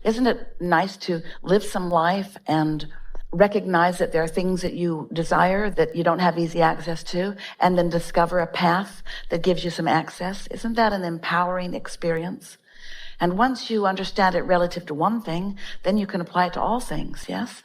Isn't it nice to live some life and recognize that there are things that you desire that you don't have easy access to, and then discover a path that gives you some access? Isn't that an empowering experience? And once you understand it relative to one thing, then you can apply it to all things, yes?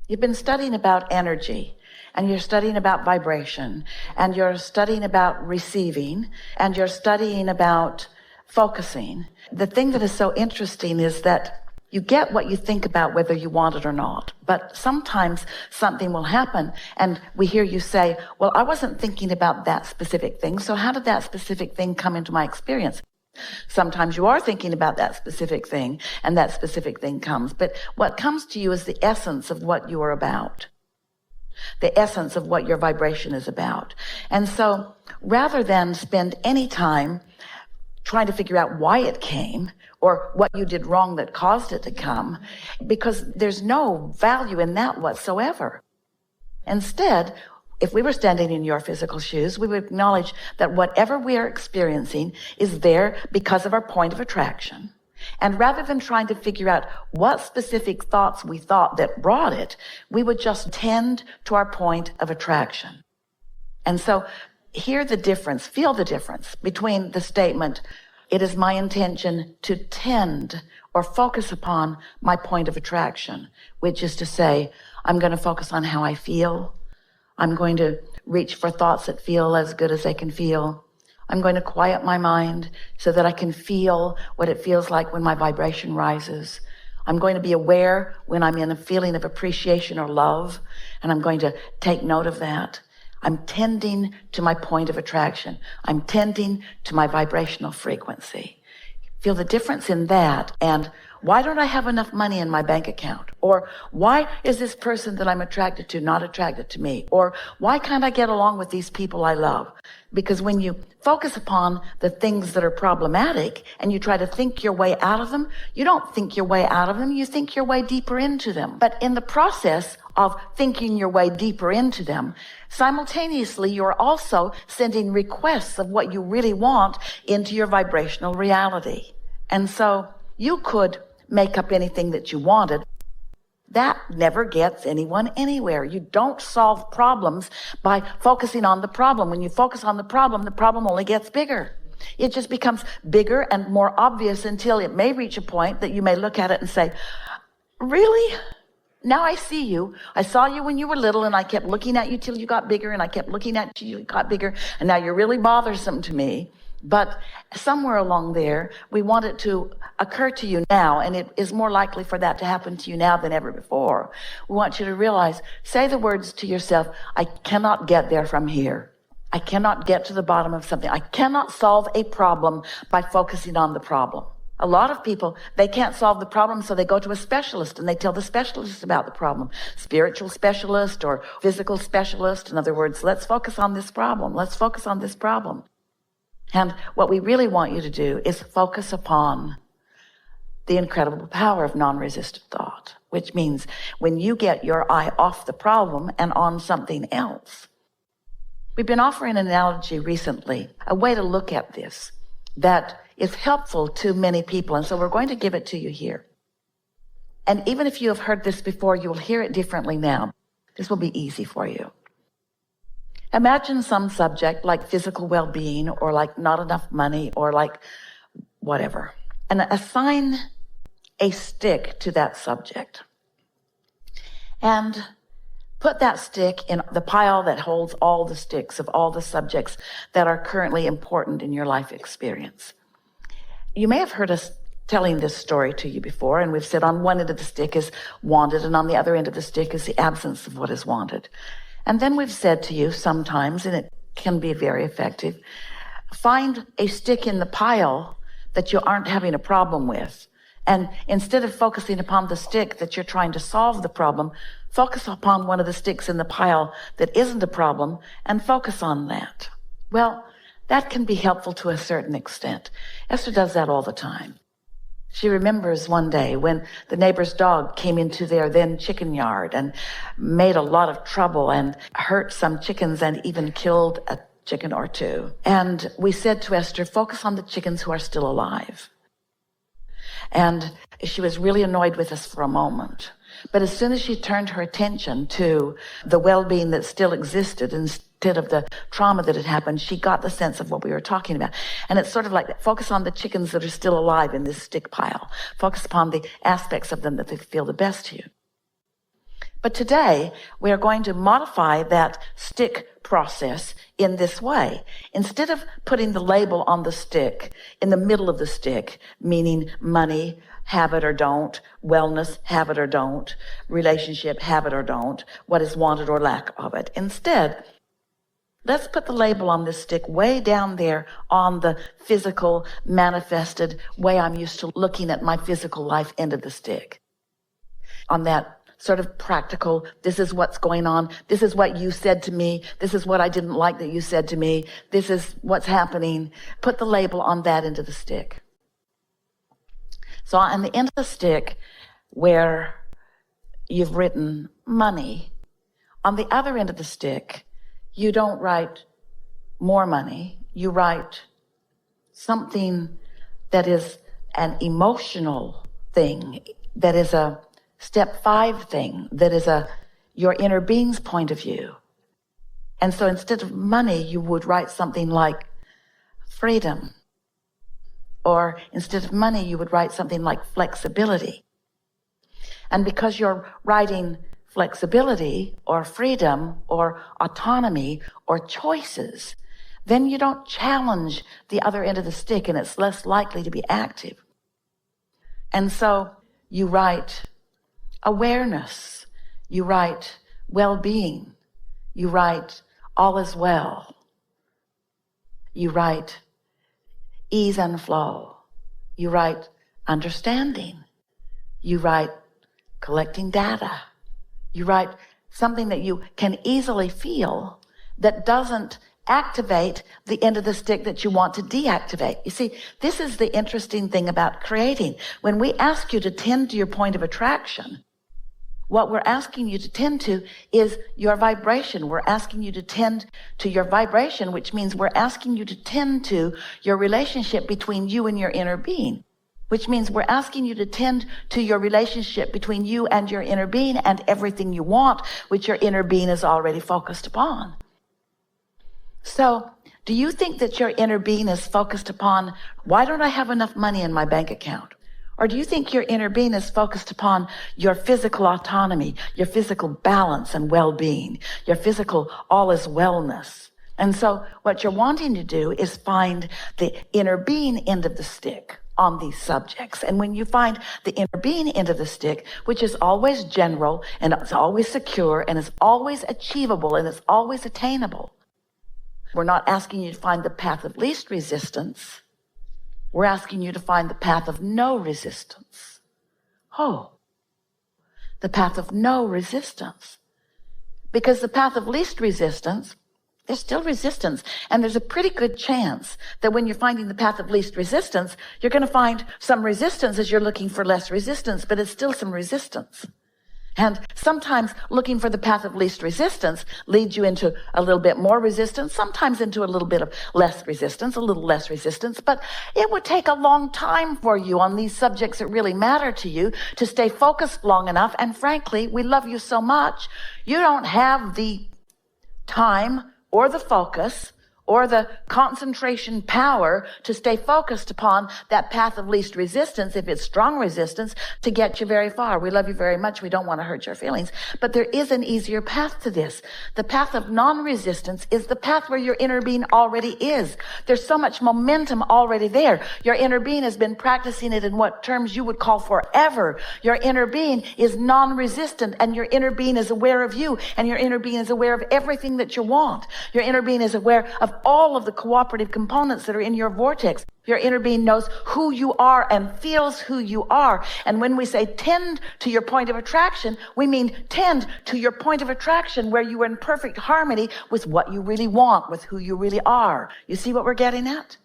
You've been studying about energy, and you're studying about vibration, and you're studying about receiving, and you're studying about focusing. The thing that is so interesting is that you get what you think about whether you want it or not. But sometimes something will happen and we hear you say, well, I wasn't thinking about that specific thing, so how did that specific thing come into my experience? Sometimes you are thinking about that specific thing and that specific thing comes. But what comes to you is the essence of what you are about, the essence of what your vibration is about. And so rather than spend any time trying to figure out why it came or what you did wrong that caused it to come, because there's no value in that whatsoever. Instead, if we were standing in your physical shoes, we would acknowledge that whatever we are experiencing is there because of our point of attraction. And rather than trying to figure out what specific thoughts we thought that brought it, we would just tend to our point of attraction. And so hear the difference, feel the difference between the statement, it is my intention to tend or focus upon my point of attraction, which is to say, I'm going to focus on how I feel. I'm going to reach for thoughts that feel as good as they can feel. I'm going to quiet my mind so that I can feel what it feels like when my vibration rises. I'm going to be aware when I'm in a feeling of appreciation or love, and I'm going to take note of that. I'm tending to my point of attraction. I'm tending to my vibrational frequency. Feel the difference in that. And why don't I have enough money in my bank account? Or why is this person that I'm attracted to not attracted to me? Or why can't I get along with these people I love? Because when you focus upon the things that are problematic and you try to think your way out of them, you don't think your way out of them, you think your way deeper into them. But in the process of thinking your way deeper into them, simultaneously you're also sending requests of what you really want into your vibrational reality. And so you could make up anything that you wanted. That never gets anyone anywhere. You don't solve problems by focusing on the problem. When you focus on the problem only gets bigger. It just becomes bigger and more obvious until it may reach a point that you may look at it and say, really? Now I see you. I saw you when you were little and I kept looking at you till you got bigger and I kept looking at you till you got bigger and now you're really bothersome to me. But somewhere along there, we want it to occur to you now, and it is more likely for that to happen to you now than ever before. We want you to realize, say the words to yourself, I cannot get there from here. I cannot get to the bottom of something. I cannot solve a problem by focusing on the problem. A lot of people, they can't solve the problem, so they go to a specialist and they tell the specialist about the problem. Spiritual specialist or physical specialist. In other words, let's focus on this problem. Let's focus on this problem. And what we really want you to do is focus upon the incredible power of non-resistant thought, which means when you get your eye off the problem and on something else. We've been offering an analogy recently, a way to look at this that is helpful to many people. And so we're going to give it to you here. And even if you have heard this before, you will hear it differently now. This will be easy for you. Imagine some subject like physical well-being or like not enough money or like whatever, and assign a stick to that subject and put that stick in the pile that holds all the sticks of all the subjects that are currently important in your life experience. You may have heard us telling this story to you before, and we've said on one end of the stick is wanted and on the other end of the stick is the absence of what is wanted. And then we've said to you sometimes, and it can be very effective, find a stick in the pile that you aren't having a problem with. And instead of focusing upon the stick that you're trying to solve the problem, focus upon one of the sticks in the pile that isn't a problem and focus on that. Well, that can be helpful to a certain extent. Esther does that all the time. She remembers one day when the neighbor's dog came into their then chicken yard and made a lot of trouble and hurt some chickens and even killed a chicken or two. And we said to Esther, focus on the chickens who are still alive. And she was really annoyed with us for a moment. But as soon as she turned her attention to the well-being that still existed instead of the trauma that had happened, she got the sense of what we were talking about. And it's sort of like, focus on the chickens that are still alive in this stick pile. Focus upon the aspects of them that they feel the best to you. But today, we are going to modify that stick process in this way. Instead of putting the label on the stick, in the middle of the stick, meaning money, have it or don't, wellness, have it or don't, relationship, have it or don't, what is wanted or lack of it. Instead, let's put the label on this stick way down there on the physical, manifested way I'm used to looking at my physical life end of the stick. On that sort of practical, this is what's going on, this is what you said to me, this is what I didn't like that you said to me, this is what's happening. Put the label on that end of the stick. So on the end of the stick where you've written money, on the other end of the stick, you don't write more money, you write something that is an emotional thing, that is a step 5 thing, that is your inner being's point of view. And so instead of money, you would write something like freedom. Or instead of money, you would write something like flexibility. And because you're writing flexibility or freedom or autonomy or choices, then you don't challenge the other end of the stick and it's less likely to be active. And so you write awareness, you write well-being, you write all is well, you write ease and flow, you write understanding, you write collecting data, you write something that you can easily feel that doesn't activate the end of the stick that you want to deactivate. You see, this is the interesting thing about creating. When we ask you to tend to your point of attraction, what we're asking you to tend to is your vibration. We're asking you to tend to your vibration, which means we're asking you to tend to your relationship between you and your inner being, which means we're asking you to tend to your relationship between you and your inner being and everything you want, which your inner being is already focused upon. So, do you think that your inner being is focused upon, why don't I have enough money in my bank account? Or do you think your inner being is focused upon your physical autonomy, your physical balance and well-being, your physical all is wellness? And so what you're wanting to do is find the inner being end of the stick on these subjects. And when you find the inner being end of the stick, which is always general and it's always secure and it's always achievable and it's always attainable, we're not asking you to find the path of least resistance. We're asking you to find the path of no resistance. Oh, the path of no resistance. Because the path of least resistance, there's still resistance. And there's a pretty good chance that when you're finding the path of least resistance, you're going to find some resistance as you're looking for less resistance, but it's still some resistance. And sometimes looking for the path of least resistance leads you into a little bit more resistance, sometimes into a little bit of less resistance, a little less resistance. But it would take a long time for you on these subjects that really matter to you to stay focused long enough. And frankly, we love you so much, you don't have the time or the focus or the concentration power to stay focused upon that path of least resistance, if it's strong resistance, to get you very far. We love you very much. We don't want to hurt your feelings. But there is an easier path to this. The path of non-resistance is the path where your inner being already is. There's so much momentum already there. Your inner being has been practicing it in what terms you would call forever. Your inner being is non-resistant, and your inner being is aware of you, and your inner being is aware of everything that you want. Your inner being is aware of all of the cooperative components that are in your vortex. Your inner being knows who you are and feels who you are. And when we say tend to your point of attraction, we mean tend to your point of attraction where you are in perfect harmony with what you really want, with who you really are. You see what we're getting at?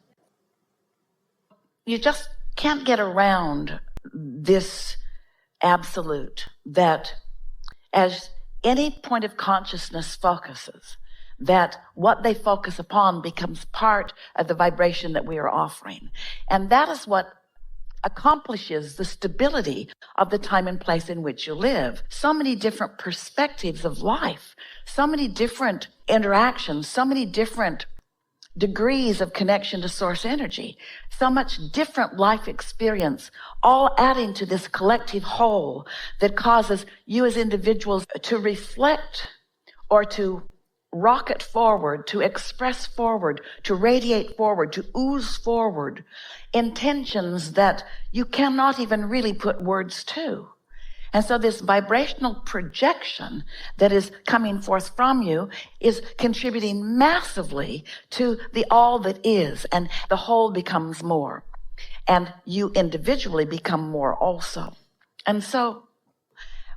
You just can't get around this absolute that as any point of consciousness focuses, that what they focus upon becomes part of the vibration that we are offering. And that is what accomplishes the stability of the time and place in which you live. So many different perspectives of life, so many different interactions, so many different degrees of connection to source energy, so much different life experience, all adding to this collective whole that causes you as individuals to reflect or to rocket forward, to express forward, to radiate forward, to ooze forward intentions that you cannot even really put words to. And so this vibrational projection that is coming forth from you is contributing massively to the all that is, and the whole becomes more, and you individually become more also. And so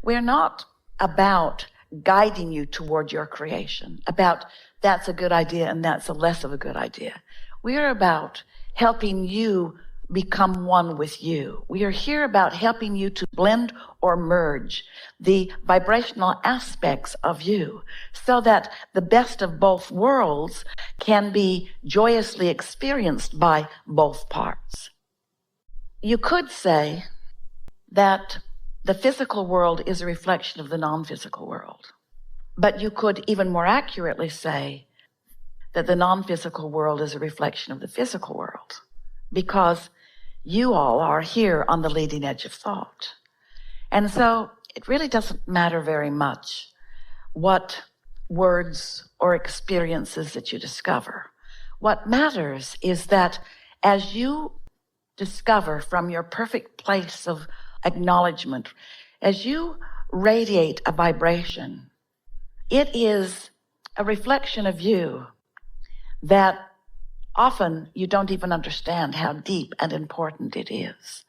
we're not about guiding you toward your creation, about that's a good idea and that's a less of a good idea. We are about helping you become one with you. We are here about helping you to blend or merge the vibrational aspects of you so that the best of both worlds can be joyously experienced by both parts. You could say that the physical world is a reflection of the non-physical world, but you could even more accurately say that the non-physical world is a reflection of the physical world, because you all are here on the leading edge of thought. And so it really doesn't matter very much what words or experiences that you discover. What matters is that as you discover from your perfect place of acknowledgement, as you radiate a vibration, it is a reflection of you that often you don't even understand how deep and important it is.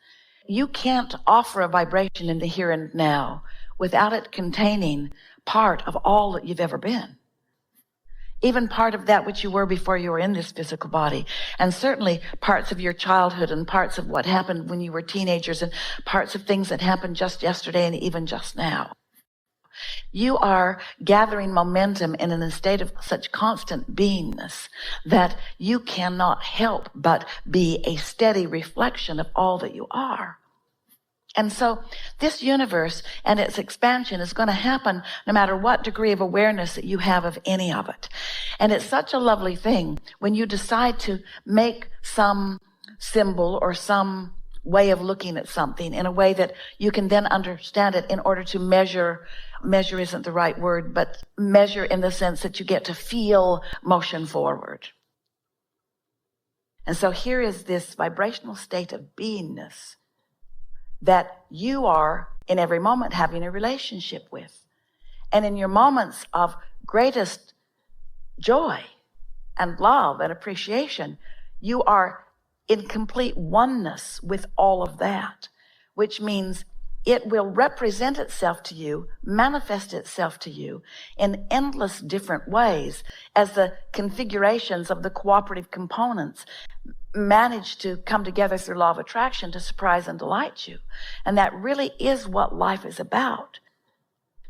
You can't offer a vibration in the here and now without it containing part of all that you've ever been. Even part of that which you were before you were in this physical body. And certainly parts of your childhood and parts of what happened when you were teenagers and parts of things that happened just yesterday and even just now. You are gathering momentum in a state of such constant beingness that you cannot help but be a steady reflection of all that you are. And so this universe and its expansion is going to happen no matter what degree of awareness that you have of any of it. And it's such a lovely thing when you decide to make some symbol or some way of looking at something in a way that you can then understand it in order to measure isn't the right word, but measure in the sense that you get to feel motion forward. And so here is this vibrational state of beingness that you are in every moment having a relationship with. And in your moments of greatest joy and love and appreciation, you are in complete oneness with all of that, which means it will represent itself to you, manifest itself to you in endless different ways as the configurations of the cooperative components manage to come together through law of attraction to surprise and delight you. And that really is what life is about.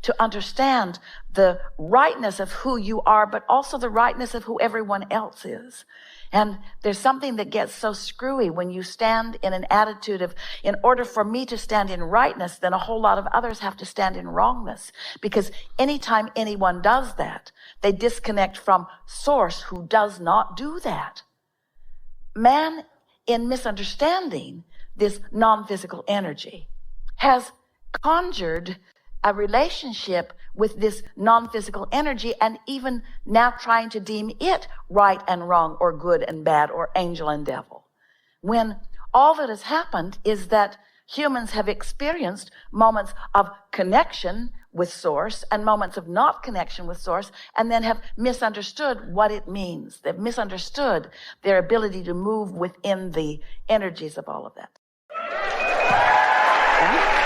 To understand the rightness of who you are, but also the rightness of who everyone else is. And there's something that gets so screwy when you stand in an attitude of, in order for me to stand in rightness, then a whole lot of others have to stand in wrongness. Because anytime anyone does that, they disconnect from source, who does not do that. Man, in misunderstanding this non-physical energy, has conjured a relationship with this non-physical energy, and even now trying to deem it right and wrong, or good and bad, or angel and devil. When all that has happened is that humans have experienced moments of connection with source and moments of not connection with source, and then have misunderstood what it means. They've misunderstood their ability to move within the energies of all of that. Yeah?